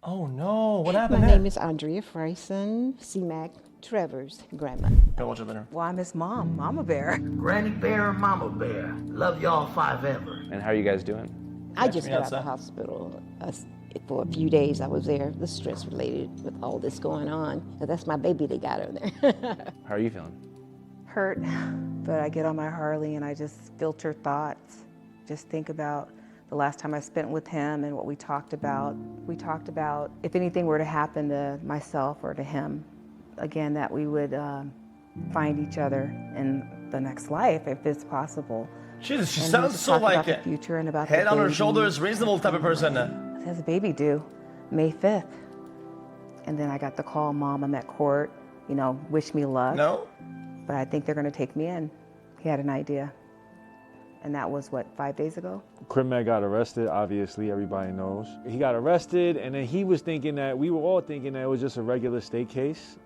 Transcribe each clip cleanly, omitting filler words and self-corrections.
Oh no, what happened My there? name is Andrea Frison, C-Mac Trevor's grandma. Go watch your dinner. Well, I'm his mom, Mama Bear. Granny Bear and Mama Bear. Love y'all five ever. And how are you guys doing? I just me got out of the outside. hospital. For a few days I was there, the stress related with all this going on. But that's my baby they got over there. How are you feeling? Hurt, but I get on my Harley and I just filter thoughts. Just think about the last time I spent with him and what we talked about. We talked about if anything were to happen to myself or to him, again, that we would find each other in the next life if it's possible. Jesus, she And we sounds just so talked like about the future and about head the on her baby. shoulders, reasonable type of person. Has a baby due May 5th. And then I got the call, Mom, I'm at court, wish me luck. No? But I think they're gonna take me in. He had an idea. And that was, 5 days ago? Crip Mac got arrested, obviously, everybody knows. He got arrested, and then we were all thinking that it was just a regular state case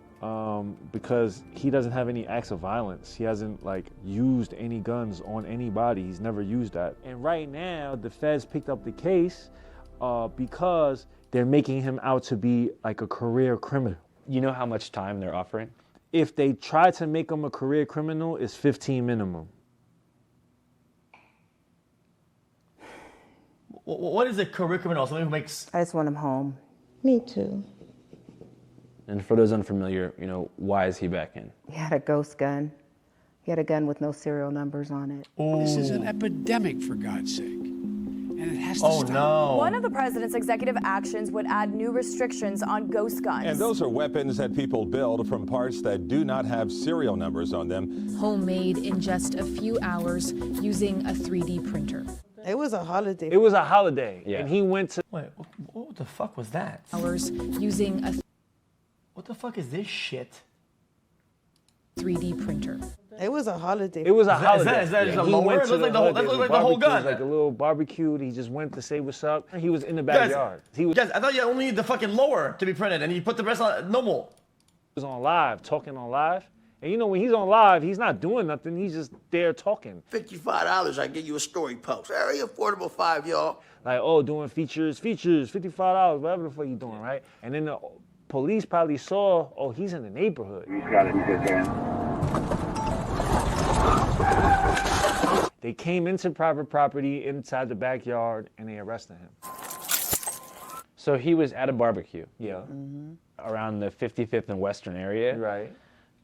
because he doesn't have any acts of violence. He hasn't, used any guns on anybody. He's never used that. And right now, the feds picked up the case because they're making him out to be like a career criminal. You know how much time they're offering? If they try to make him a career criminal, it's 15 minimum. What is a career criminal? Somebody who makes... I just want him home. Me too. And for those unfamiliar, why is he back in? He had a ghost gun. He had a gun with no serial numbers on it. This is an epidemic, for God's sake. And it has to Oh stop. no. One of the president's executive actions would add new restrictions on ghost guns. And those are weapons that people build from parts that do not have serial numbers on them. Homemade in just a few hours using a 3D printer. It was a holiday. It was a holiday, Yeah. and he went to... Wait, what the fuck was that? Hours using a What the fuck is this shit? 3D printer. It was a holiday. It was a holiday. Is that just a He lower? went It to looks like the whole- that hood. looks There like was the whole barbecue. It was gun. like a little barbecue. He just went to say what's up. He was in the Guys, backyard. He was Guys, I thought you only need the fucking lower to be printed and you put the rest on normal. on live, talking on live. And when he's on live, he's not doing nothing. He's just there talking. $55, I give you a story post. Very affordable, five, y'all. Like, oh, doing features, $55, whatever the fuck you doing, right? And then the police probably saw, oh, he's in the neighborhood. He's got it in his hand. They came into private property inside the backyard and they arrested him. So he was at a barbecue Yeah. around the 55th and Western area, Right.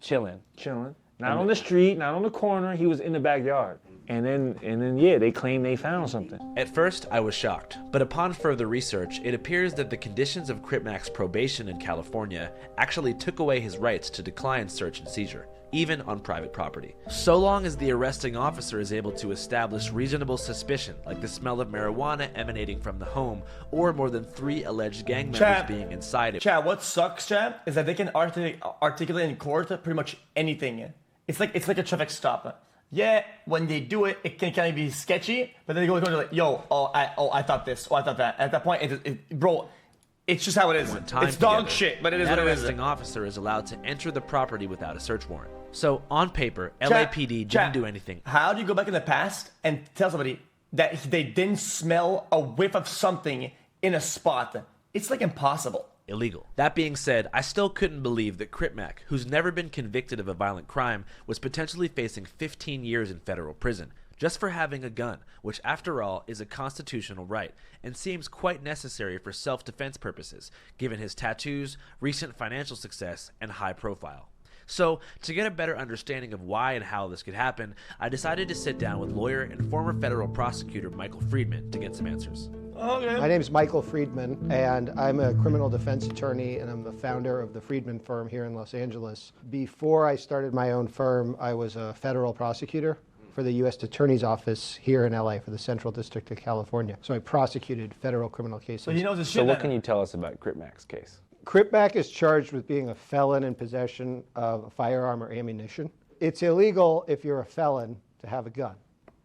chilling. Chilling. Not on the street, not on the corner. He was in the backyard. And then, yeah, they claim they found something. At first, I was shocked, but upon further research, it appears that the conditions of Crip Mac's probation in California actually took away his rights to decline search and seizure, even on private property. So long as the arresting officer is able to establish reasonable suspicion, like the smell of marijuana emanating from the home, or more than 3 alleged gang members being inside it. Chad, what sucks, Chad, is that they can articulate in court pretty much anything. It's like a traffic stop. Yeah, when they do it, it can kind of be sketchy, but then they go to like, yo, I thought this, I thought that. At that point, bro, it's just how it is. It's dog shit, but it is what it is. That arresting officer is allowed to enter the property without a search warrant. So, on paper, LAPD didn't do anything. How do you go back in the past and tell somebody that they didn't smell a whiff of something in a spot? It's like impossible. Illegal. That being said, I still couldn't believe that Crip Mac, who's never been convicted of a violent crime, was potentially facing 15 years in federal prison just for having a gun, which after all is a constitutional right and seems quite necessary for self-defense purposes, given his tattoos, recent financial success, and high profile. So, to get a better understanding of why and how this could happen, I decided to sit down with lawyer and former federal prosecutor Michael Friedman to get some answers. Okay. My name is Michael Friedman, and I'm a criminal defense attorney, and I'm the founder of the Friedman firm here in Los Angeles. Before I started my own firm, I was a federal prosecutor for the U.S. Attorney's Office here in L.A. for the Central District of California. So I prosecuted federal criminal cases. So he knows his shit. So what can you tell us about Crip Mac's case? Crip Mac is charged with being a felon in possession of a firearm or ammunition. It's illegal if you're a felon to have a gun.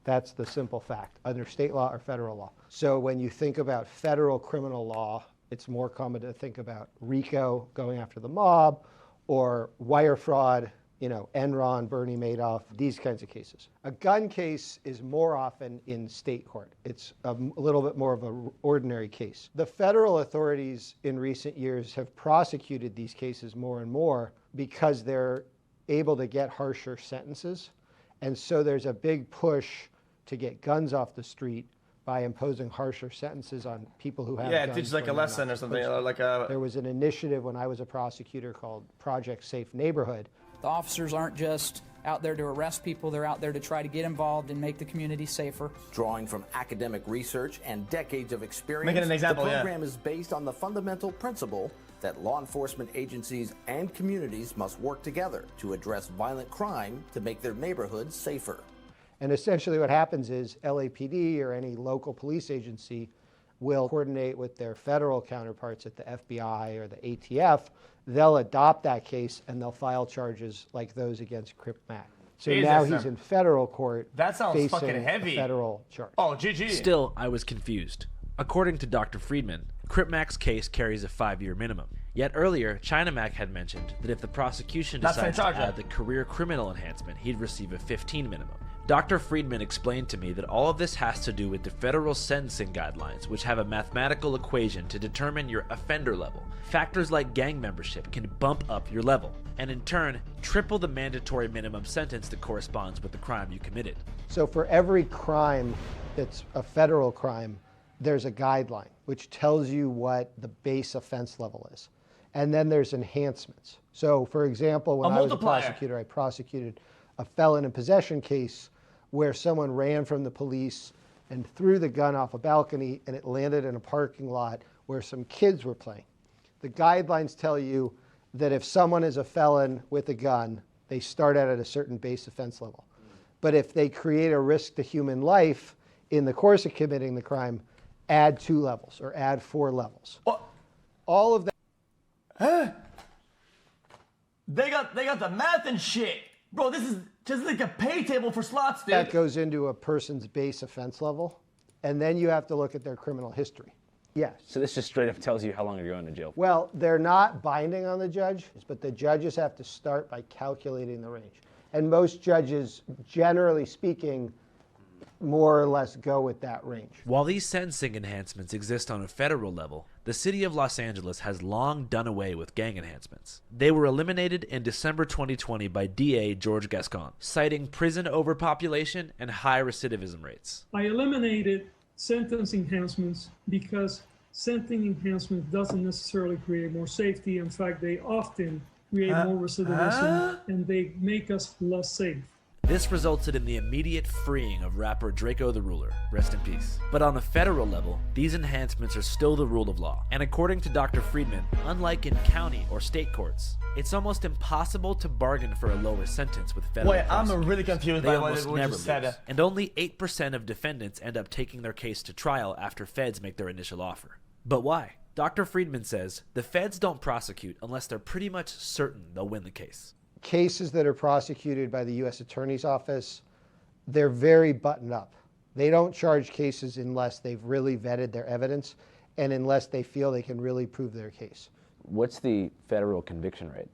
That's the simple fact, under state law or federal law. So when you think about federal criminal law, it's more common to think about RICO, going after the mob, or wire fraud Enron, Bernie Madoff, these kinds of cases. A gun case is more often in state court. It's a little bit more of an ordinary case. The federal authorities in recent years have prosecuted these cases more and more because they're able to get harsher sentences. And so there's a big push to get guns off the street by imposing harsher sentences on people who have guns. Yeah, teach like a lesson or something. There was an initiative when I was a prosecutor called Project Safe Neighborhood. The officers aren't just out there to arrest people, they're out there to try to get involved and make the community safer. Drawing from academic research and decades of experience, Making an example, the program is based on the fundamental principle that law enforcement agencies and communities must work together to address violent crime to make their neighborhoods safer. And essentially what happens is LAPD or any local police agency will coordinate with their federal counterparts at the FBI or the ATF. They'll adopt that case and they'll file charges like those against Crip Mac. So Jesus, now he's in federal court. That sounds facing fucking heavy. A federal charge. Oh, GG. Still, I was confused. According to Dr. Friedman, Crip Mac's case carries a 5-year minimum. Yet earlier, China Mac had mentioned that if the prosecution decides to add the career criminal enhancement, he'd receive a 15 minimum. Dr. Friedman explained to me that all of this has to do with the federal sentencing guidelines, which have a mathematical equation to determine your offender level. Factors like gang membership can bump up your level, and in turn, triple the mandatory minimum sentence that corresponds with the crime you committed. So for every crime that's a federal crime, there's a guideline which tells you what the base offense level is. And then there's enhancements. So for example, when I was a prosecutor, I prosecuted a felon in possession case where someone ran from the police and threw the gun off a balcony and it landed in a parking lot where some kids were playing. The guidelines tell you that if someone is a felon with a gun, they start out at a certain base offense level. But if they create a risk to human life in the course of committing the crime, add 2 levels or add 4 levels. All of that. Huh? They got the math and shit. Bro, this is just like a pay table for slots, dude. That goes into a person's base offense level, and then you have to look at their criminal history. Yes. So this just straight up tells you how long you're going to jail. Well, they're not binding on the judge, but the judges have to start by calculating the range. And most judges, generally speaking, more or less go with that range. While these sentencing enhancements exist on a federal level, the city of Los Angeles has long done away with gang enhancements. They were eliminated in December 2020 by DA George Gascon, citing prison overpopulation and high recidivism rates. I eliminated sentence enhancements because sentencing enhancement doesn't necessarily create more safety. In fact, they often create more recidivism and they make us less safe. This resulted in the immediate freeing of rapper Draco the Ruler, rest in peace. But on a federal level, these enhancements are still the rule of law. And according to Dr. Friedman, unlike in county or state courts, it's almost impossible to bargain for a lower sentence with federal prosecutors. I'm really confused by what you said. And only 8% of defendants end up taking their case to trial after feds make their initial offer. But why? Dr. Friedman says the feds don't prosecute unless they're pretty much certain they'll win the case. Cases that are prosecuted by the U.S. Attorney's Office, they're very buttoned up. They don't charge cases unless they've really vetted their evidence and unless they feel they can really prove their case. What's the federal conviction rate?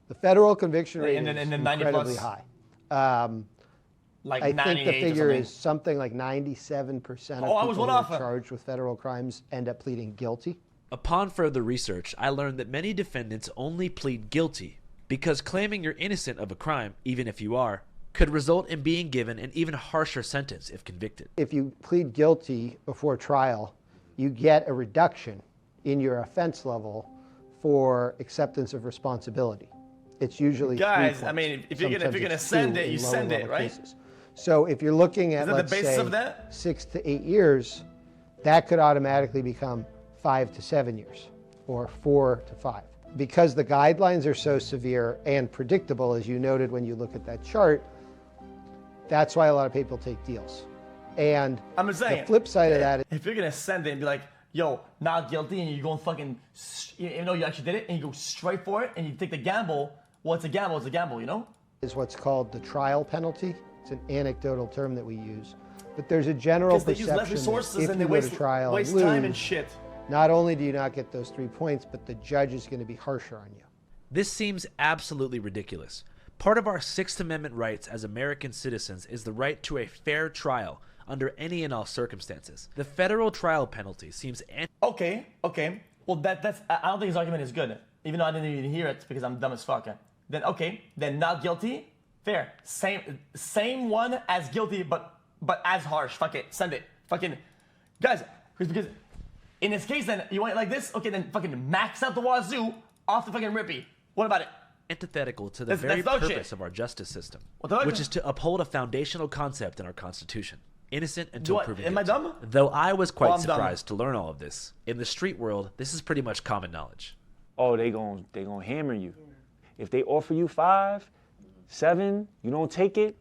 The federal conviction rate is 90 incredibly plus? high. Like I think the 98 or figure something. is something like 97% of Oh, I was people one who off. are charged with federal crimes end up pleading guilty. Upon further research, I learned that many defendants only plead guilty because claiming you're innocent of a crime, even if you are, could result in being given an even harsher sentence if convicted. If you plead guilty before trial, you get a reduction in your offense level for acceptance of responsibility. It's usually 3 Guys, points. I mean, if you're gonna Sometimes it's send 2 it, in you lower send it, level right? cases. So if you're looking at, Is that the let's basis say, of that? 6 to 8 years, that could automatically become 5 to 7 years or 4 to 5. Because the guidelines are so severe and predictable, as you noted when you look at that chart, that's why a lot of people take deals. And I'm just saying, the flip side of that is, if you're gonna send it and be like, yo, not guilty, and you go and fucking, even though you actually did it, and you go straight for it, and you take the gamble, well, it's a gamble, you know? is what's called the trial penalty. It's an anecdotal term that we use. But there's a general Because they use less perception resources that if and you they go to trial waste and lose, time and shit. not only do you not get those 3 points, but the judge is going to be harsher on you. This seems absolutely ridiculous. Part of our Sixth Amendment rights as American citizens is the right to a fair trial under any and all circumstances. The federal trial penalty seems Okay. Well, that's I don't think his argument is good, even though I didn't even hear it because I'm dumb as fuck. Then not guilty, fair. Same one as guilty, but as harsh. Fuck it, send it. Fucking guys, because in this case, then you want it like this. Okay, then fucking max out the wazoo off the fucking rippy. What about it? Antithetical to the very purpose of our justice system, which is to uphold a foundational concept in our Constitution. Innocent until proven guilty. Am I dumb? Though I was quite surprised to learn all of this. In the street world, this is pretty much common knowledge. Oh, they gonna hammer you. If they offer you 5, 7, you don't take it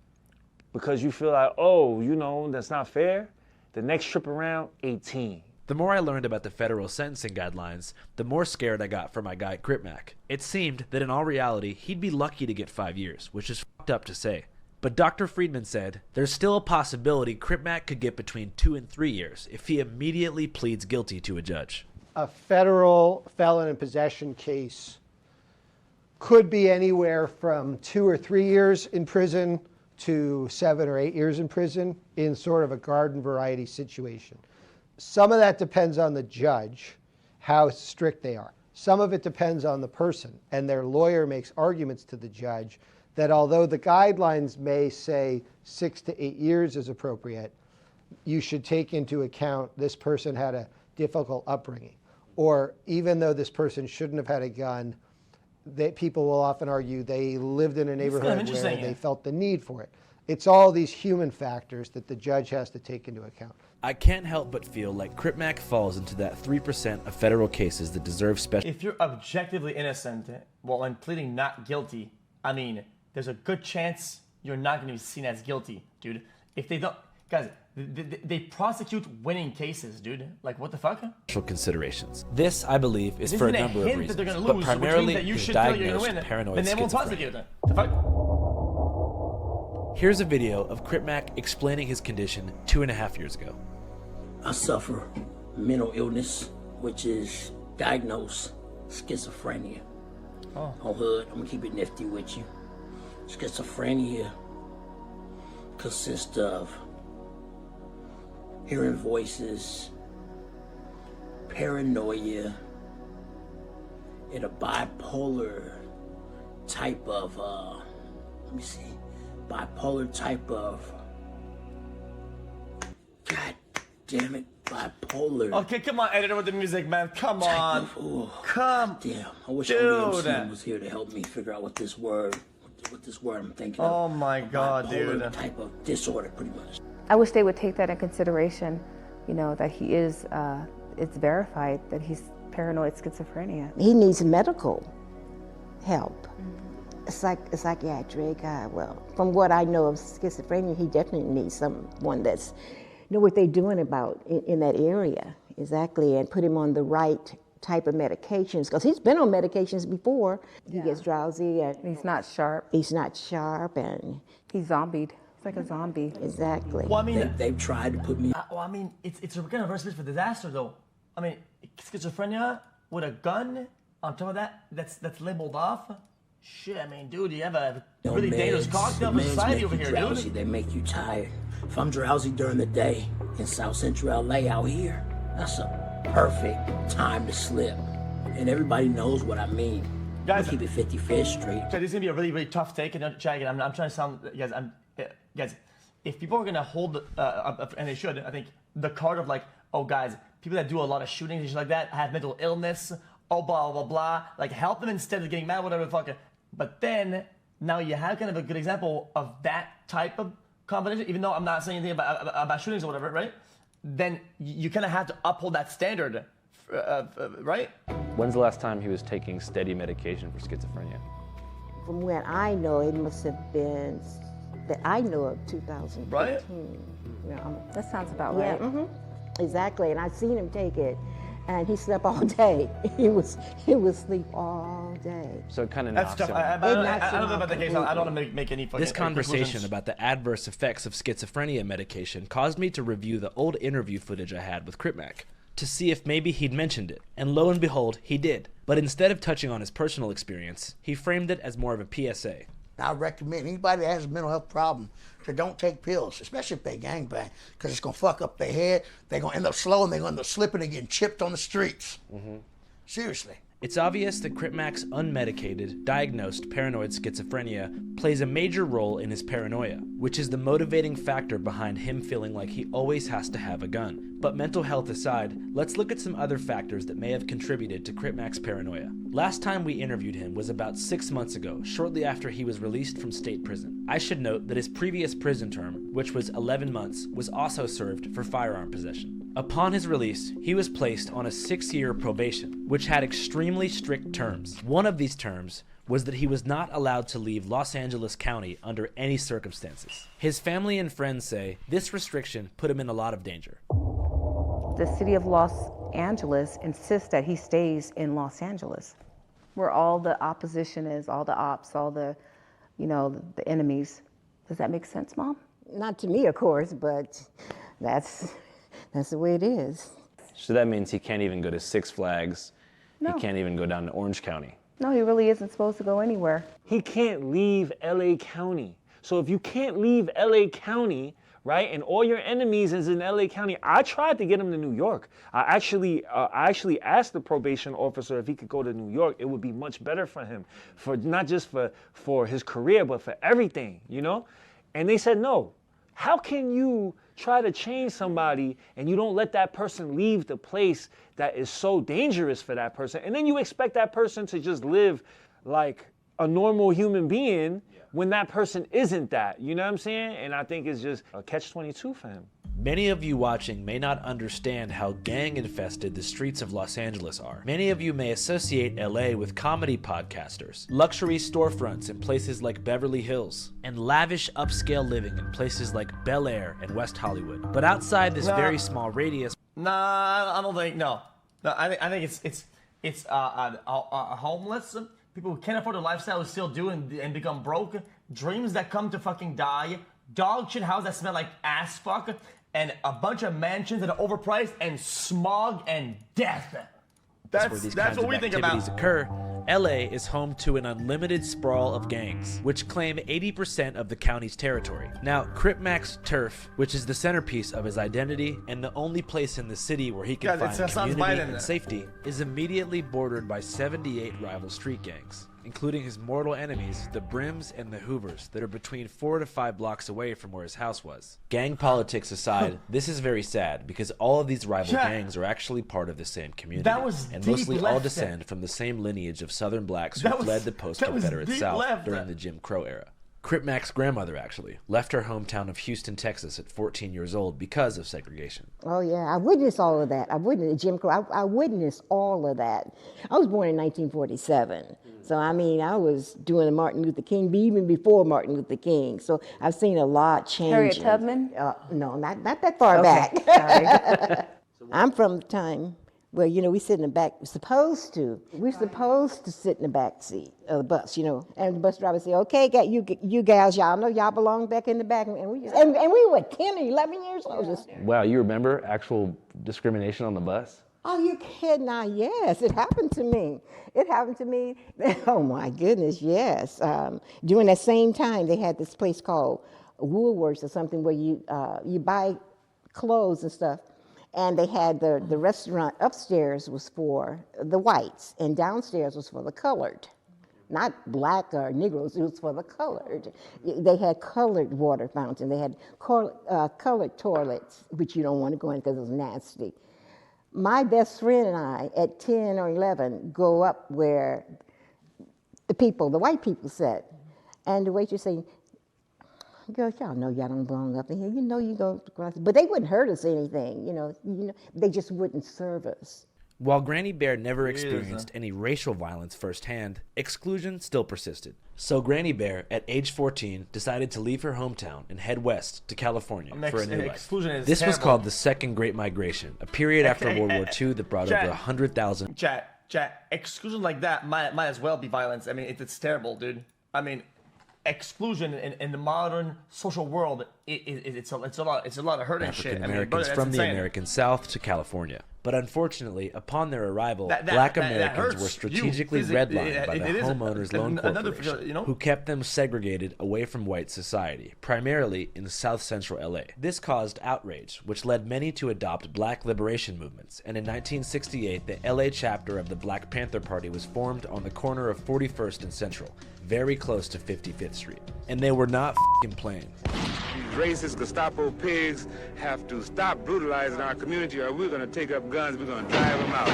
because you feel like, oh, you know, that's not fair. The next trip around, 18. The more I learned about the federal sentencing guidelines, the more scared I got for my guy Crip Mac. It seemed that in all reality, he'd be lucky to get 5 years, which is fucked up to say. But Dr. Friedman said, there's still a possibility Crip Mac could get between 2 and 3 years if he immediately pleads guilty to a judge. A federal felon in possession case could be anywhere from 2 or 3 years in prison to 7 or 8 years in prison in sort of a garden variety situation. Some of that depends on the judge, how strict they are. Some of it depends on the person, and their lawyer makes arguments to the judge that although the guidelines may say 6 to 8 years is appropriate, you should take into account this person had a difficult upbringing. Or even though this person shouldn't have had a gun, people will often argue they lived in a neighborhood where they felt the need for it. It's all these human factors that the judge has to take into account. I can't help but feel like Crip Mac falls into that 3% of federal cases that deserve special... If you're objectively innocent, well, when pleading not guilty, I mean, there's a good chance you're not going to be seen as guilty, dude. If they don't... Guys, they prosecute winning cases, dude. Like, what the fuck? Considerations. This, I believe, is for a number of reasons, but primarily his diagnosed paranoid then they won't prosecute schizophrenia. The fuck? Here's a video of Crip Mac explaining his condition 2.5 years ago. I suffer mental illness, which is diagnosed schizophrenia. Oh. On hood, I'm gonna keep it nifty with you. Schizophrenia consists of hearing voices, paranoia, and a bipolar type of, bipolar type of, God damn it, bipolar. Okay, come on, editor with the music, man. Come on. Come. Damn, I wish Dude. ODMC was here to help me figure out what this word I'm thinking of. Oh my God, bipolar dude. type of disorder, pretty much. I wish they would take that in consideration, you know, that he is, it's verified that he's paranoid schizophrenia. He needs medical help. Psychiatric, well, from what I know of schizophrenia, he definitely needs someone that's know what they're doing about in that area, exactly, and put him on the right type of medications, because he's been on medications before. He gets drowsy and he's not sharp. He's not sharp, and he's zombied. It's like a zombie. Exactly. Well, I mean, they've tried to put me. Well, I mean, it's a kind of recipe for disaster, though. I mean, schizophrenia with a gun on top of that, that's labeled off. Shit, I mean, dude, you have a really dangerous cocktail for society over here, drowsy, dude. They make you tired. If I'm drowsy during the day in South Central LA out here, that's a perfect time to slip. And everybody knows what I mean. Guys, keep it 55th Street. This is gonna be a really, really tough take, and I'm trying to sound, guys, if people are gonna hold, and they should, I think, the card of like, oh, guys, people that do a lot of shootings and shit like that have mental illness, oh, blah, blah, blah, like, help them instead of getting mad, whatever the fuck. But then, now you have kind of a good example of that type of combination, even though I'm not saying anything about shootings or whatever, right? Then you kind of have to uphold that standard, right? When's the last time he was taking steady medication for schizophrenia? From what I know, it must have been, that I know of, 2015. Right? Yeah, that sounds about Yeah, right. Exactly, and I've seen him take it, and he slept all day. He was sleep all day. So it kind of That's knocks tough. him I out. don't know about the case. I don't want to make any fucking This conversation conclusions. about the adverse effects of schizophrenia medication caused me to review the old interview footage I had with Crip Mac to see if maybe he'd mentioned it, and lo and behold, he did. But instead of touching on his personal experience, he framed it as more of a PSA. And I recommend anybody that has a mental health problem to don't take pills, especially if they gangbang, because it's going to fuck up their head. They're going to end up slow, and they're going to end up slipping and getting chipped on the streets. Seriously. It's obvious that Crip Mac's unmedicated, diagnosed paranoid schizophrenia plays a major role in his paranoia, which is the motivating factor behind him feeling like he always has to have a gun. But mental health aside, let's look at some other factors that may have contributed to Crip Mac's paranoia. Last time we interviewed him was about 6 months ago, shortly after he was released from state prison. I should note that his previous prison term, which was 11 months, was also served for firearm possession. Upon his release, he was placed on a 6-year probation, which had extremely strict terms. One of these terms was that he was not allowed to leave Los Angeles County under any circumstances. His family and friends say this restriction put him in a lot of danger. The city of Los Angeles insists that he stays in Los Angeles, where all the opposition is, all the ops, all the, the enemies. Does that make sense, Mom? Not to me, of course, but that's the way it is. So that means he can't even go to Six Flags. No. He can't even go down to Orange County. No, he really isn't supposed to go anywhere. He can't leave LA County. So if you can't leave LA County, right, and all your enemies is in LA County, I tried to get him to New York. I actually asked the probation officer if he could go to New York. It would be much better for him, for not just for his career, but for everything, And they said no. How can you try to change somebody and you don't let that person leave the place that is so dangerous for that person, and then you expect that person to just live like a normal human being when that person isn't that, you know what I'm saying? And I think it's just a catch-22 for him. Many of you watching may not understand how gang-infested the streets of Los Angeles are. Many of you may associate LA with comedy podcasters, luxury storefronts in places like Beverly Hills, and lavish upscale living in places like Bel Air and West Hollywood. But outside this very small radius... Nah, I don't think, no. I think it's homeless, people who can't afford the lifestyle who still do and become broke, dreams that come to fucking die, dog shit houses that smell like ass fuck, and a bunch of mansions that are overpriced, and smog and death. That's where these kinds what of we think activities about. occur. LA is home to an unlimited sprawl of gangs, which claim 80% of the county's territory. Now, Crip Mac's turf, which is the centerpiece of his identity and the only place in the city where he can find community and safety, is immediately bordered by 78 rival street gangs, including his mortal enemies, the Brims and the Hoovers, that are between 4 to 5 blocks away from where his house was. Gang politics aside, this is very sad because all of these rival gangs are actually part of the same community, and mostly all descend from the same lineage of Southern blacks who fled the post-Confederate South during the Jim Crow era. Crip Mac's grandmother, actually, left her hometown of Houston, Texas at 14 years old because of segregation. Oh, yeah. I witnessed all of that. I witnessed Jim Crow. I witnessed all of that. I was born in 1947. So, I mean, I was doing the Martin Luther King, even before Martin Luther King. So I've seen a lot change. Harriet Tubman? No, not that far back. Sorry. I'm from the time where, we sit in the back. We're supposed to sit in the back seat of the bus, and the bus driver say, okay, you gals, y'all know y'all belong back in the back. And we were 10 or 11 years old. Wow, you remember actual discrimination on the bus? Oh, you kidding? Now, yes, it happened to me. Oh, my goodness, yes. During that same time, they had this place called Woolworths or something where you buy clothes and stuff. And they had the restaurant upstairs was for the whites, and downstairs was for the colored. Not black or Negroes, it was for the colored. They had colored water fountain. They had colored toilets, which you don't want to go in because it was nasty. My best friend and I, at 10 or 11, go up where the white people sat. And the waitress say, girls, y'all know y'all don't belong up in here. You go across. But they wouldn't hurt us anything, they just wouldn't serve us. While Granny Bear never experienced any racial violence firsthand, exclusion still persisted. So Granny Bear, at age 14, decided to leave her hometown and head west to California for a new life. This was called the Second Great Migration, a period after World War II that brought over 100,000... Chat, exclusion like that might as well be violence. I mean, it's terrible, dude. I mean, exclusion in the modern social world, it's a lot of hurt and shit. African Americans from the American South to California. But unfortunately, upon their arrival, black Americans were strategically redlined by the Homeowners Loan Corporation, who kept them segregated away from white society, primarily in South Central LA. This caused outrage, which led many to adopt black liberation movements, and in 1968, the LA chapter of the Black Panther Party was formed on the corner of 41st and Central, very close to 55th Street. And they were not f***ing playing. These racist Gestapo pigs have to stop brutalizing our community or we're going to take up guns, we're going to drive them out.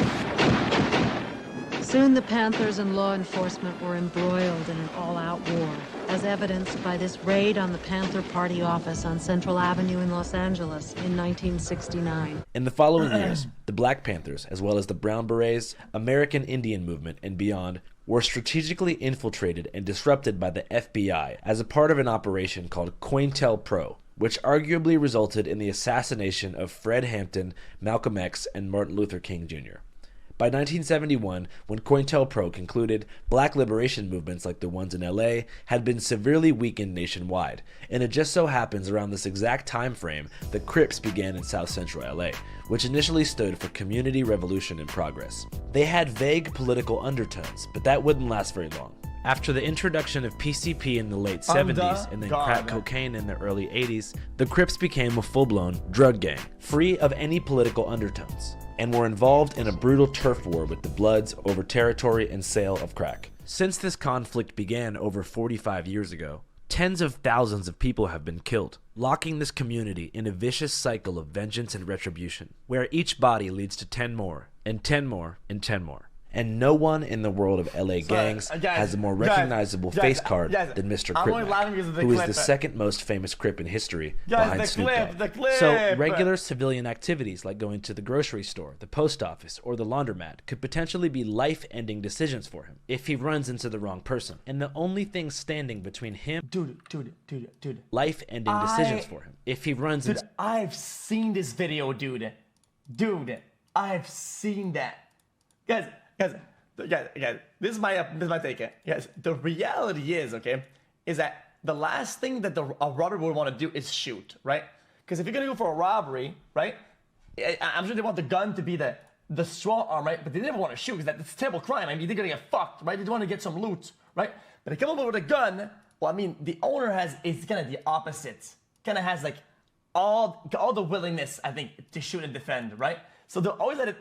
Soon the Panthers and law enforcement were embroiled in an all-out war, as evidenced by this raid on the Panther Party office on Central Avenue in Los Angeles in 1969. In the following years, the Black Panthers, as well as the Brown Berets, American Indian Movement, and beyond, were strategically infiltrated and disrupted by the FBI as a part of an operation called COINTELPRO, which arguably resulted in the assassination of Fred Hampton, Malcolm X, and Martin Luther King Jr. By 1971, when COINTELPRO concluded, black liberation movements like the ones in LA had been severely weakened nationwide, and it just so happens around this exact time frame that Crips began in South Central LA, which initially stood for Community Revolution in Progress. They had vague political undertones, but that wouldn't last very long. After the introduction of PCP in the late 70s and then crack cocaine in the early 80s, the Crips became a full-blown drug gang, free of any political undertones, and were involved in a brutal turf war with the Bloods over territory and sale of crack. Since this conflict began over 45 years ago, tens of thousands of people have been killed, locking this community in a vicious cycle of vengeance and retribution, where each body leads to 10 more, and 10 more, and 10 more. And no one in the world of LA gangs has a more recognizable face card than Mr. Crip Mac, who is the second most famous Crip in history behind Snoop Dogg. So regular civilian activities like going to the grocery store, the post office, or the laundromat could potentially be life-ending decisions for him if he runs into the wrong person. And the only thing standing between him life-ending decisions for him if he runs into... I've seen this video, dude. I've seen that. Guys, this is my take. Guys, the reality is, is that the last thing that a robber would want to do is shoot, right? Because if you're gonna go for a robbery, right? I'm sure they want the gun to be the strong arm, right? But they never want to shoot because that's a terrible crime. I mean, they're gonna get fucked, right? They want to get some loot, right? But they come up with a gun. Well, I mean, the owner is kind of the opposite. Kind of has like all the willingness, I think, to shoot and defend, right? So they're always at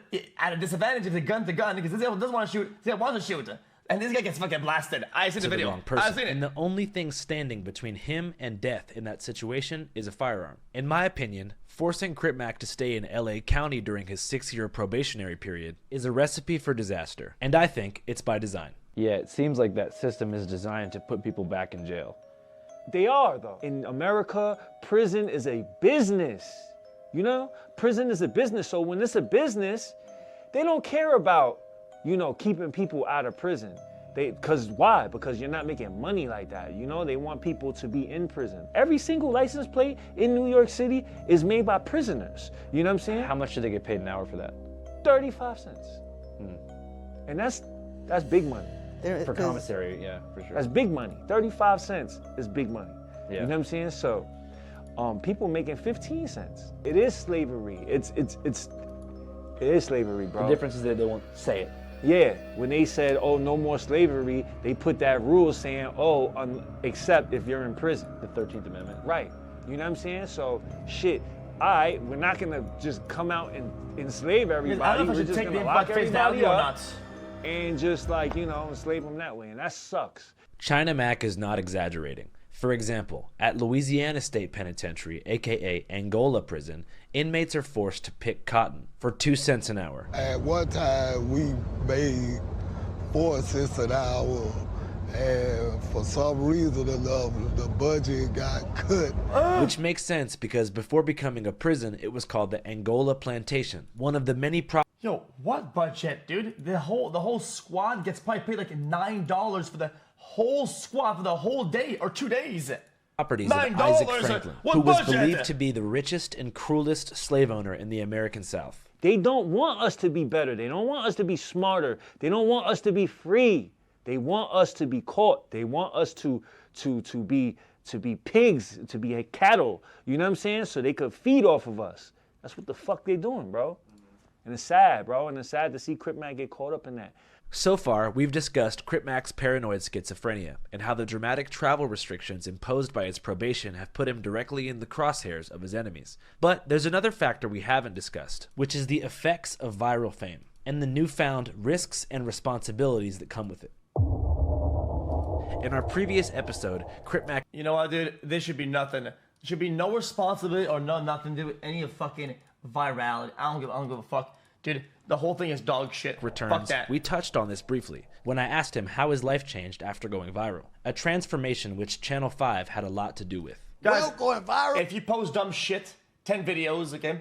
a disadvantage if they gun to gun because this guy doesn't want to shoot, this guy wants to shoot. And this guy gets fucking blasted. I see the video. Wrong person. I've seen it. And the only thing standing between him and death in that situation is a firearm. In my opinion, forcing Crip Mac to stay in LA County during his 6-year probationary period is a recipe for disaster. And I think it's by design. Yeah, it seems like that system is designed to put people back in jail. They are, though. In America, prison is a business. You know, prison is a business. So when it's a business, they don't care about, keeping people out of prison. Why? Because you're not making money like that. They want people to be in prison. Every single license plate in New York City is made by prisoners. You know what I'm saying? How much do they get paid an hour for that? 35 cents. And that's big money. For commissary, yeah, for sure. That's big money. 35 cents is big money. Yeah. You know what I'm saying? So, people making 15 cents. It is slavery. It is slavery, bro. The difference is that they won't say it. Yeah, when they said, oh, no more slavery, they put that rule saying, except if you're in prison. The 13th Amendment. Right. You know what I'm saying? So, shit, we're not gonna just come out and enslave everybody. We're just gonna lock everybody up and just enslave them that way. And that sucks. China Mac is not exaggerating. For example, at Louisiana State Penitentiary, aka Angola Prison, inmates are forced to pick cotton for 2 cents an hour. At one time, we made 4 cents an hour, and for some reason or another, the budget got cut. Which makes sense because before becoming a prison, it was called the Angola Plantation, one of the many Yo, what budget, dude? The whole squad gets probably paid like $9 for the whole squad for the whole day or 2 days. Properties of Isaac Franklin, who was believed to be the richest and cruelest slave owner in the American South. They don't want us to be better. They don't want us to be smarter. They don't want us to be free. They want us to be caught. They want us to be pigs, to be cattle. You know what I'm saying? So they could feed off of us. That's what the fuck they doing, bro. And it's sad, bro, and it's sad to see Crip Mac get caught up in that. So far, we've discussed Crip Mac's paranoid schizophrenia and how the dramatic travel restrictions imposed by his probation have put him directly in the crosshairs of his enemies. But there's another factor we haven't discussed, which is the effects of viral fame and the newfound risks and responsibilities that come with it. In our previous episode, Crip Mac... You know what, dude? This should be nothing. There should be no responsibility or nothing to do with any of fucking virality. I don't give a fuck. Dude, the whole thing is dog shit. Returns. Fuck that. We touched on this briefly when I asked him how his life changed after going viral. A transformation which Channel 5 had a lot to do with. Guys, going viral. If you post dumb shit, 10 videos, okay?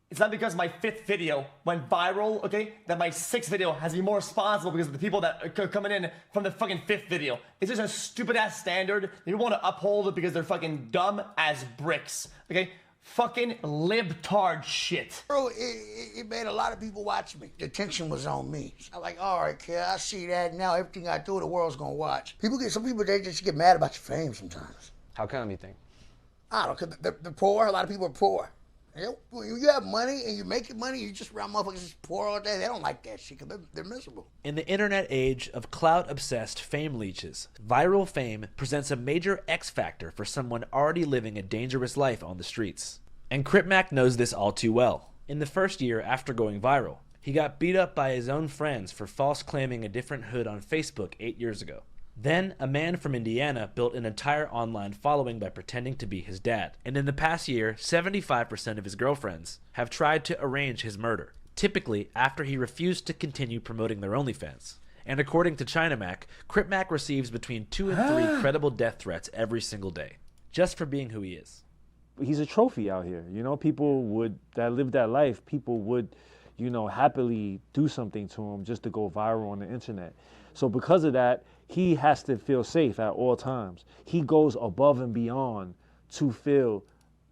It's not because my 5th video went viral, okay? That my 6th video has to be more responsible because of the people that are coming in from the fucking 5th video. It's just a stupid ass standard. You want to uphold it because they're fucking dumb as bricks, okay? Fucking libtard shit. Bro, it made a lot of people watch me. The attention was on me. I'm like, all right, kid, I see that now. Everything I do, the world's gonna watch. Some people, they just get mad about your fame sometimes. How come you think? I don't know, because they're poor. A lot of people are poor. When you have money and you're making money, you just around motherfuckers just poor all day. They don't like that shit because they're miserable. In the internet age of clout-obsessed fame leeches, viral fame presents a major X factor for someone already living a dangerous life on the streets. And Crip Mac knows this all too well. In the first year after going viral, he got beat up by his own friends for false claiming a different hood on Facebook 8 years ago. Then, a man from Indiana built an entire online following by pretending to be his dad. And in the past year, 75% of his girlfriends have tried to arrange his murder, typically after he refused to continue promoting their OnlyFans. And according to China Mac, Crip Mac receives between 2 and 3 credible death threats every single day, just for being who he is. He's a trophy out here. You know, people that live that life, people would, you know, happily do something to him just to go viral on the internet. So because of that, he has to feel safe at all times. He goes above and beyond to feel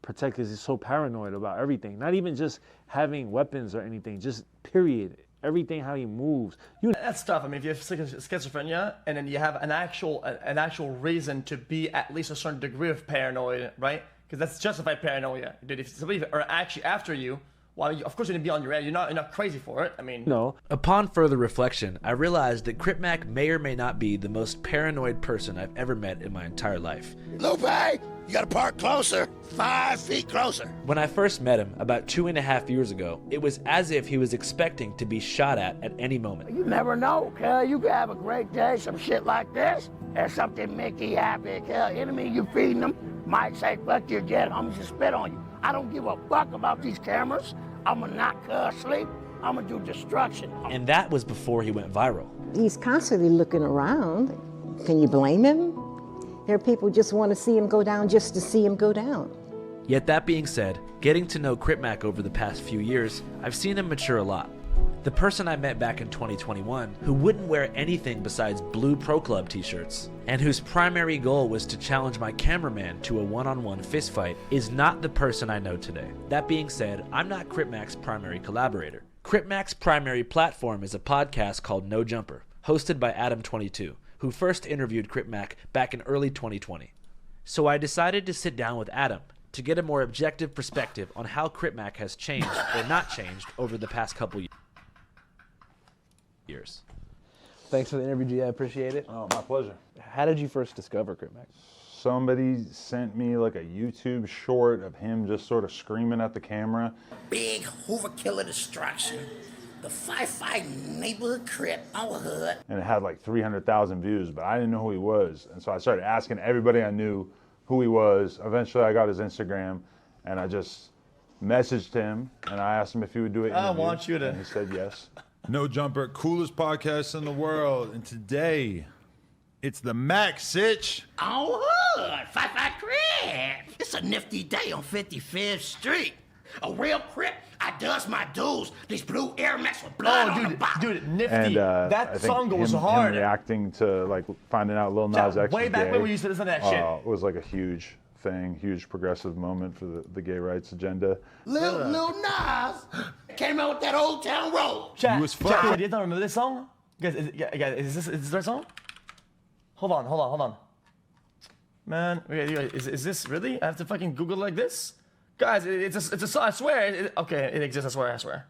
protected because he's so paranoid about everything. Not even just having weapons or anything, just period. Everything, how he moves. That's tough. I mean, if you have schizophrenia and then you have an actual reason to be at least a certain degree of paranoid, right? Because that's justified paranoia. Dude, if somebody are actually after you, well, of course you're gonna be on your edge. You're not crazy for it. I mean, no. Upon further reflection, I realized that Crip Mac may or may not be the most paranoid person I've ever met in my entire life. Lupe, you gotta park closer, 5 feet closer. When I first met him about 2.5 years ago, it was as if he was expecting to be shot at any moment. You never know, cuz. You could have a great day, some shit like this, and something make you happy, cuz. Enemy you feeding them might say, fuck your dead homies and spit on you. I don't give a fuck about these cameras. I'm gonna knock cuz sleep. I'm gonna do destruction. And that was before he went viral. He's constantly looking around. Can you blame him? There are people just want to see him go down just to see him go down. Yet that being said, getting to know Crip Mac over the past few years, I've seen him mature a lot. The person I met back in 2021, who wouldn't wear anything besides blue Pro Club t-shirts, and whose primary goal was to challenge my cameraman to a one-on-one fistfight, is not the person I know today. That being said, I'm not Crip Mac's primary collaborator. Crip Mac's primary platform is a podcast called No Jumper, hosted by Adam22, who first interviewed Crip Mac back in early 2020. So I decided to sit down with Adam to get a more objective perspective on how Crip Mac has changed or not changed over the past couple years. Thanks for the interview, G. I appreciate it. Oh, my pleasure. How did you first discover Crip Mac? Somebody sent me like a YouTube short of him just sort of screaming at the camera. Big Hoover killer destruction. The fighting neighborhood Crip, our hood. And it had like 300,000 views, but I didn't know who he was. And so I started asking everybody I knew who he was. Eventually I got his Instagram and I just messaged him and I asked him if he would do it. I want you to. And he said yes. No Jumper, coolest podcast in the world. And today, it's the Mac Sitch. Oh, hood, fight Crip. It's a nifty day on 55th Street. A real Crip. I does my dues. These blue Air Max with blood on the bottom. Dude, nifty. And that song goes hard. Him reacting to like finding out Lil Nas X way was back gay, when we used to listen to that shit. It was like a huge thing, huge progressive moment for the gay rights agenda. Lil Nas came out with that Old Town Road. Chat, you don't remember this song? Guys, is this their song? Hold on. Man, is this really? I have to fucking Google like this? Guys, it's a song, I swear. Okay, it exists, I swear.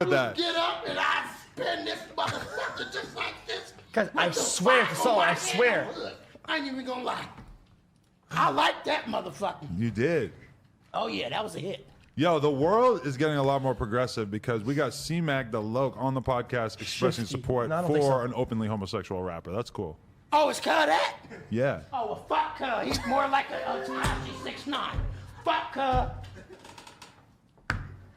that. Get up and I spin this motherfucker just like this. Cause I swear to soul, I swear. I ain't even gonna lie. I like that motherfucker. You did. Oh yeah, that was a hit. Yo, the world is getting a lot more progressive because we got C-Mac the Loke on the podcast expressing support for an openly homosexual rapper. That's cool. Oh, it's called that? Yeah. Oh, well, fuck her. He's more like a Takashi 6ix9ine. Fuck her.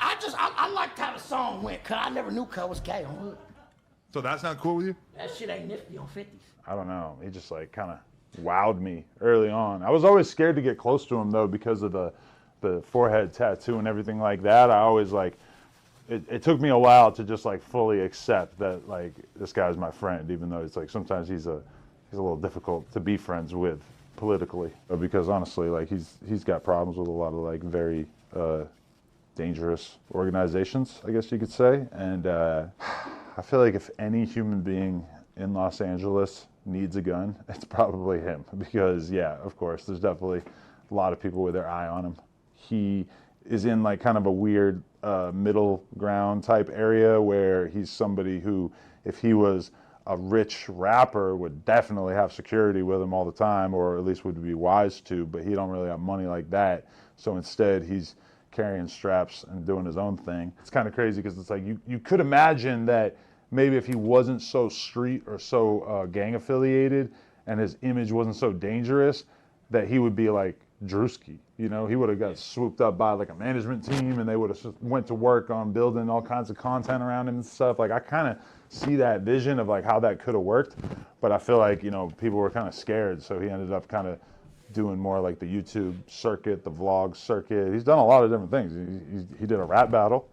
I liked how the song went, cuz I never knew cuz was gay on hood. So that's not cool with you? That shit ain't nifty on 50s. I don't know. He just like kind of wowed me early on. I was always scared to get close to him though because of the forehead tattoo and everything like that. I always like, it took me a while to just like fully accept that like this guy's my friend, even though it's like sometimes he's a little difficult to be friends with politically. Because honestly, like he's got problems with a lot of like very dangerous organizations, I guess you could say. And I feel like if any human being in Los Angeles needs a gun, it's probably him. Because yeah, of course, there's definitely a lot of people with their eye on him. He is in like kind of a weird middle ground type area where he's somebody who, if he was a rich rapper, would definitely have security with him all the time, or at least would be wise to, but he don't really have money like that. So instead he's carrying straps and doing his own thing. It's kind of crazy because it's like you could imagine that maybe if he wasn't so street or so gang affiliated and his image wasn't so dangerous, that he would be like Drewski. You know, he would have got swooped up by like a management team and they would have went to work on building all kinds of content around him and stuff. Like I kind of see that vision of like how that could have worked, but I feel like, you know, people were kind of scared. So he ended up kind of doing more like the YouTube circuit, the vlog circuit. He's done a lot of different things. He did a rap battle.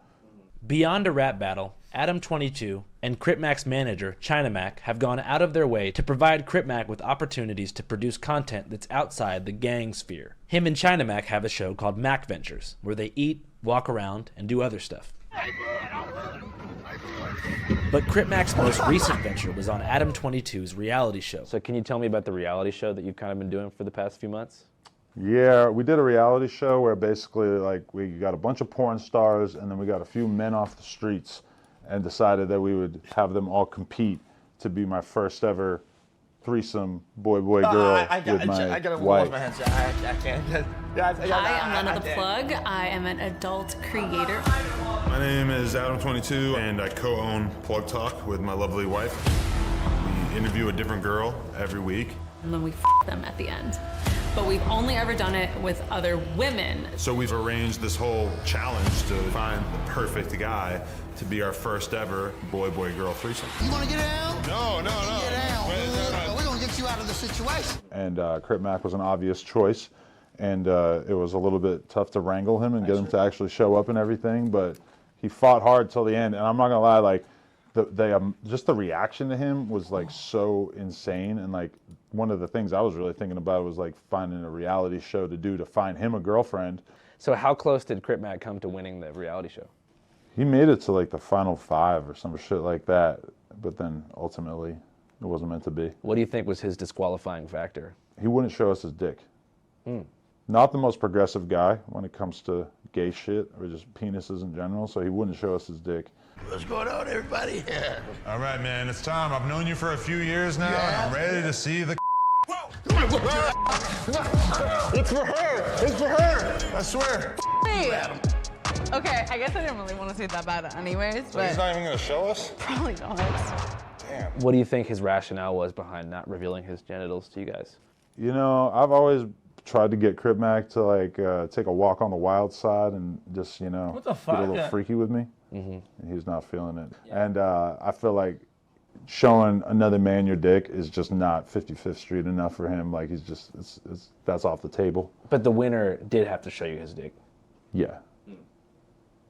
Beyond a rap battle, Adam22 and Crip Mac's manager, China Mac, have gone out of their way to provide Crip Mac with opportunities to produce content that's outside the gang sphere. Him and China Mac have a show called Mac Ventures, where they eat, walk around, and do other stuff. But Crip Mac's most recent venture was on Adam22's reality show. So can you tell me about the reality show that you've kind of been doing for the past few months? Yeah, we did a reality show where basically like we got a bunch of porn stars and then we got a few men off the streets and decided that we would have them all compete to be my first ever threesome boy-girl with my I gotta wife. wash my hands. I can't. Hi, I'm Lana the Plug. I am an adult creator. My name is Adam22 and I co-own Plug Talk with my lovely wife. We interview a different girl every week. And then we f them at the end. But we've only ever done it with other women. So we've arranged this whole challenge to find the perfect guy to be our first ever boy-girl threesome. You wanna get down? No. Get down. We're gonna get you out of the situation. And Crip Mac was an obvious choice. And it was a little bit tough to wrangle him and get him to actually show up and everything, but he fought hard till the end. And I'm not gonna lie, like just the reaction to him was like so insane. And like one of the things I was really thinking about was like finding a reality show to do to find him a girlfriend. So how close did Crip Mac come to winning the reality show? He made it to like the final 5 or some shit like that, but then ultimately it wasn't meant to be. What do you think was his disqualifying factor? He wouldn't show us his dick. Not the most progressive guy when it comes to gay shit or just penises in general, so he wouldn't show us his dick. What's going on, everybody? All right, man, it's time. I've known you for a few years now, and I'm ready to see the It's for her. It's for her. I swear. Okay, I guess I didn't really want to say that bad anyways, So but he's not even gonna show us? probably not. Damn. What do you think his rationale was behind not revealing his genitals to you guys? You know, I've always tried to get Crip Mac to like take a walk on the wild side and just, you know, What the get fuck? a little freaky with me. And he was not feeling it. And I feel like showing another man your dick is just not 55th Street enough for him. Like he's just, that's off the table. But the winner did have to show you his dick. Yeah.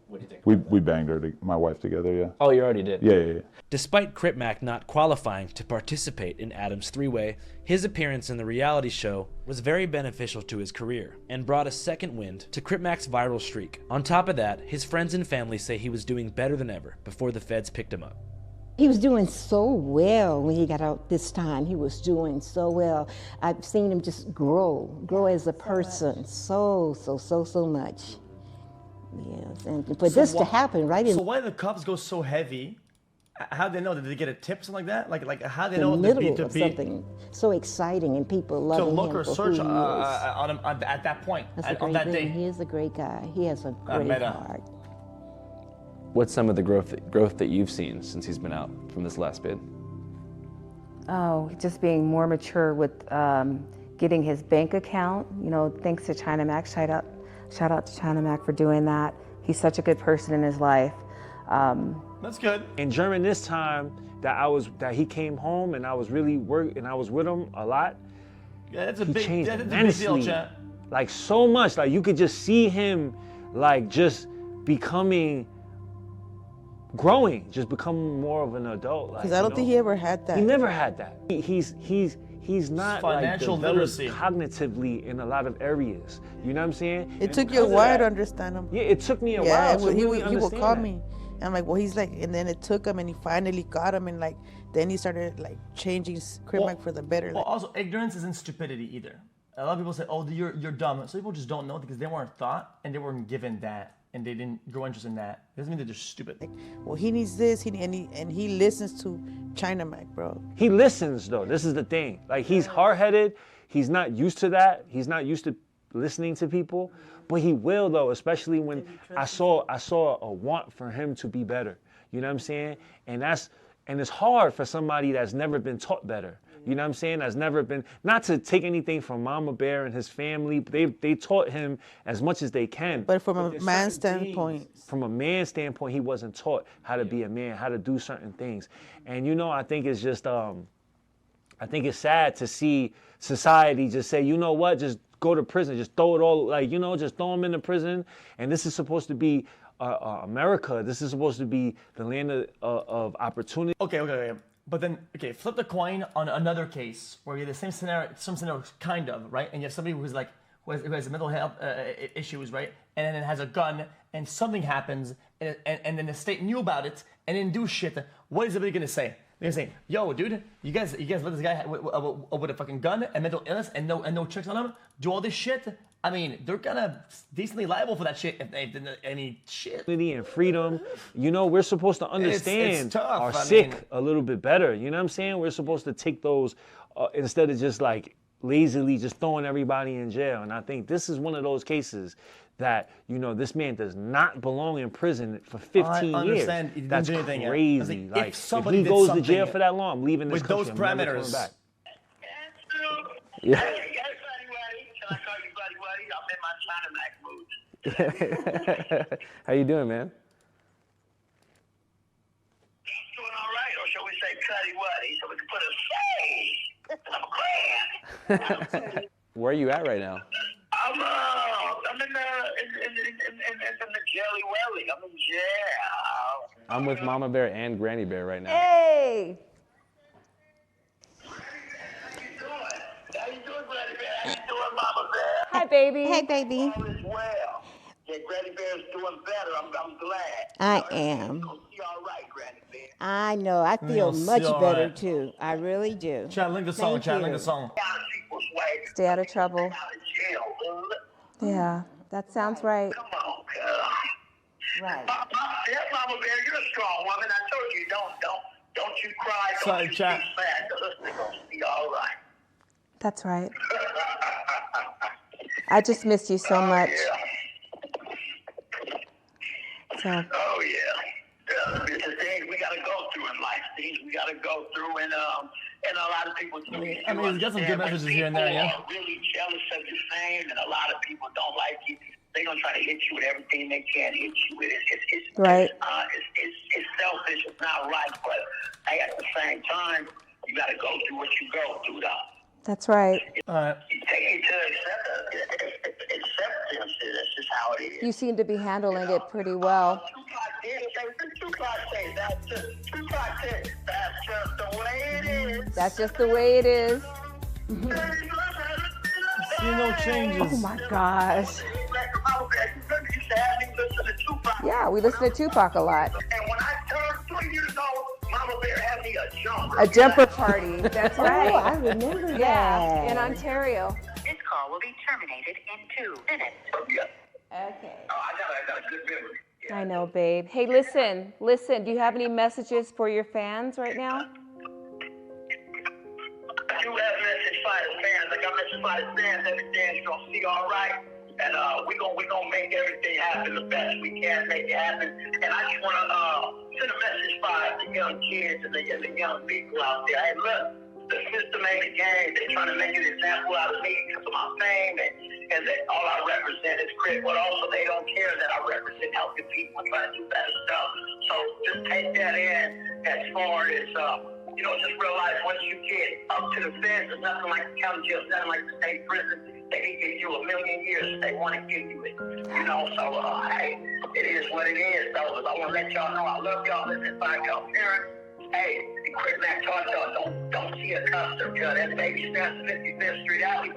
What do you think? We banged her, my wife together, yeah. Oh, you already did? Yeah. Despite Crip Mac not qualifying to participate in Adam's three-way, his appearance in the reality show was very beneficial to his career and brought a second wind to Crip Mac's viral streak. On top of that, his friends and family say he was doing better than ever before the feds picked him up. He was doing so well when he got out this time. He was doing so well. I've seen him just grow as a person so much. Yes, and for this to happen, right in So why the cuffs go so heavy? How do they know? Did they get a tip, something like that? Like how do they the know middle of something so exciting and people to loving look him or for search who he is. on him at that point, That's a on great that thing. day? He is a great guy. He has a great meta. heart. What's some of the growth that you've seen since he's been out from this last bid? Oh, just being more mature with getting his bank account. You know, thanks to China Mac. Shout out to China Mac for doing that. He's such a good person in his life. That's good. And during this time that he came home and I was really and I was with him a lot. Yeah, that's a he big, changed that's a big deal, immensely, chat. like so much. Like you could just see him, like just growing, just becoming more of an adult. Because I don't think he ever had that. He never had that. He's not Financial like developed literacy. cognitively in a lot of areas. You know what I'm saying? It took you a while to understand him. Yeah, it took me a Yeah, while to he really would call understand me. And I'm like, well, he's like, and then it took him, and he finally got him, and like, then he started like changing Crip Mac for the better. Well, also, ignorance isn't stupidity either. A lot of people say, "Oh, you're dumb." So people just don't know because they weren't taught and they weren't given that, and they didn't grow interest in that. It doesn't mean that they're stupid. Well, he needs this, and he listens to China Mac, bro. He listens though. This is the thing. Like he's hard-headed. He's not used to that. He's not used to listening to people. But he will though, especially when I saw a want for him to be better. You know what I'm saying? And it's hard for somebody that's never been taught better. You know what I'm saying? That's never been, not to take anything from Mama Bear and his family, but they taught him as much as they can. But from a man's standpoint. From a man's standpoint, he wasn't taught how to be a man, how to do certain things. And you know, I think it's just, I think it's sad to see society just say, you know what, just go to prison, just throw it all, like, you know, just throw them into prison. And this is supposed to be America. This is supposed to be the land of opportunity. Okay. But then, flip the coin on another case where you have the same scenario, kind of, right? And you have somebody who has mental health issues, right? And then has a gun, and something happens, and then the state knew about it and didn't do shit. What is everybody gonna say? They're gonna say, "Yo, dude, you guys let this guy with a fucking gun and mental illness and no checks on him do all this shit." I mean, they're kind of decently liable for that shit if they didn't any shit. And freedom, you know, we're supposed to understand it's tough. our sick a little bit better. You know what I'm saying? We're supposed to take those instead of just like lazily just throwing everybody in jail. And I think this is one of those cases that, you know, this man does not belong in prison for 15 I understand. years. He That's didn't do anything. crazy. Like, if he goes to jail for that long, I'm leaving this with country. those I'm never parameters. coming back. Yeah. How you doing, man? Doing all right, or shall we say cutty wuddy, so we can put a say. I'm grand. Where are you at right now? I'm in the jelly welly. I'm in jail. I'm with Mama Bear and Granny Bear right now. Hey! How you doing, Granny Bear? How you doing, Mama Bear? Hi, baby. Hey, baby. All is well. Yeah, Granny Bear's doing better. I'm glad. I am. You'll see all right, Granny Bear. I know. I feel much better too. I really do. Chat, link the song. Chat, link the song. Stay out of trouble. Yeah, that sounds right. Come on, girl. Right. Yeah, Mama Bear, you're a strong woman. I told you, don't you cry. Sorry, don't you chat. be sad. They're gonna be all right. That's right. I just missed you so much. Yeah. So. Oh yeah. It's the things we gotta go through in life. Things we gotta go through, and a lot of people. I mean, he's got some good messages here and there, yeah. People are really jealous of your fame, and a lot of people don't like you. They're gonna try to hit you with everything they can hit you with. It's right. It's selfish. It's not right, but at the same time, you gotta go through what you go through, though. That's right. You take it to acceptance. That's just how it is. You seem to be handling it pretty well. That's just the way it is. See no changes. Oh my gosh. Yeah, we listen to Tupac a lot. And when I turned 3 years old, Mama Bear had me a jumper. A jumper party. That's right. Oh, I remember that. Yeah, in Ontario. This call will be terminated in 2 minutes. Okay. Oh, I got a good memory. I know, babe. Hey, listen. Do you have any messages for your fans right now? I do have message for the fans. I got message for the fans. Everything's gonna be all right, and we gonna make everything happen the best we can make it happen. And I just wanna send a message for the young kids and the young people out there. Hey, look, the system ain't a game. They're trying to make an example out of me because of my fame, and that all I represent is Crip. But also, they don't care that I represent helping people and trying to do better stuff. So just take that in as far as just realize once you get up to the fence, there's nothing like the county jail, nothing like the state prison. They can give you 1,000,000 years if they want to give you it. So hey, it is what it is, though. I want to let y'all know I love y'all. Listen, by y'all parents. Hey, Crip Mac taught y'all don't see a custom. That baby stands 55th Street Alley.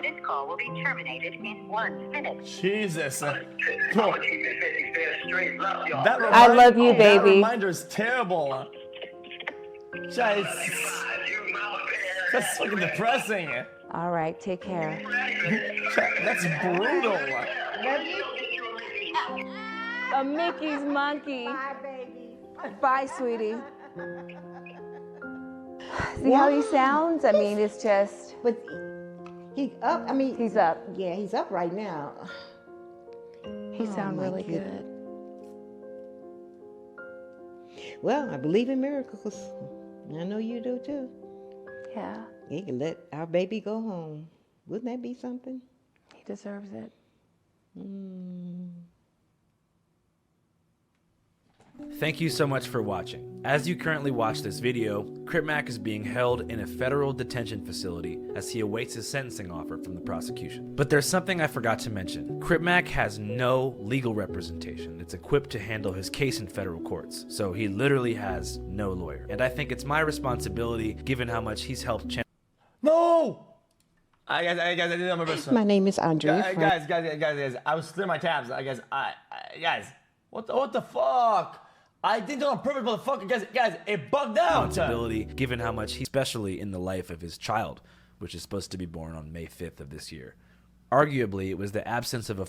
This call will be terminated in 1 minute. Jesus. I'm gonna keep it 55th Street. Love y'all. I love you, That baby. reminder is terrible. Guys, that's fucking depressing. All right, take care. That's brutal. A Mickey's monkey. Bye, baby. Bye, sweetie. See how he sounds? I mean, it's just. But he's up. I mean, he's up. Yeah, he's up right now. He sounds my really goodness. good. Well, I believe in miracles. I know you do too. Yeah. He can let our baby go home. Wouldn't that be something? He deserves it. Thank you so much for watching. As you currently watch this video, Crip Mac is being held in a federal detention facility as he awaits his sentencing offer from the prosecution. But there's something I forgot to mention. Crip Mac has no legal representation that's equipped to handle his case in federal courts, so he literally has no lawyer. And I think it's my responsibility, given how much he's helped No! I didn't know my best. My name is Andrea. Guys, I was clearing my tabs. Guys, what the fuck? I did it on purpose, motherfucker. Guys, it bugged out. responsibility, given how much especially in the life of his child, which is supposed to be born on May 5th of this year. Arguably, it was the absence of a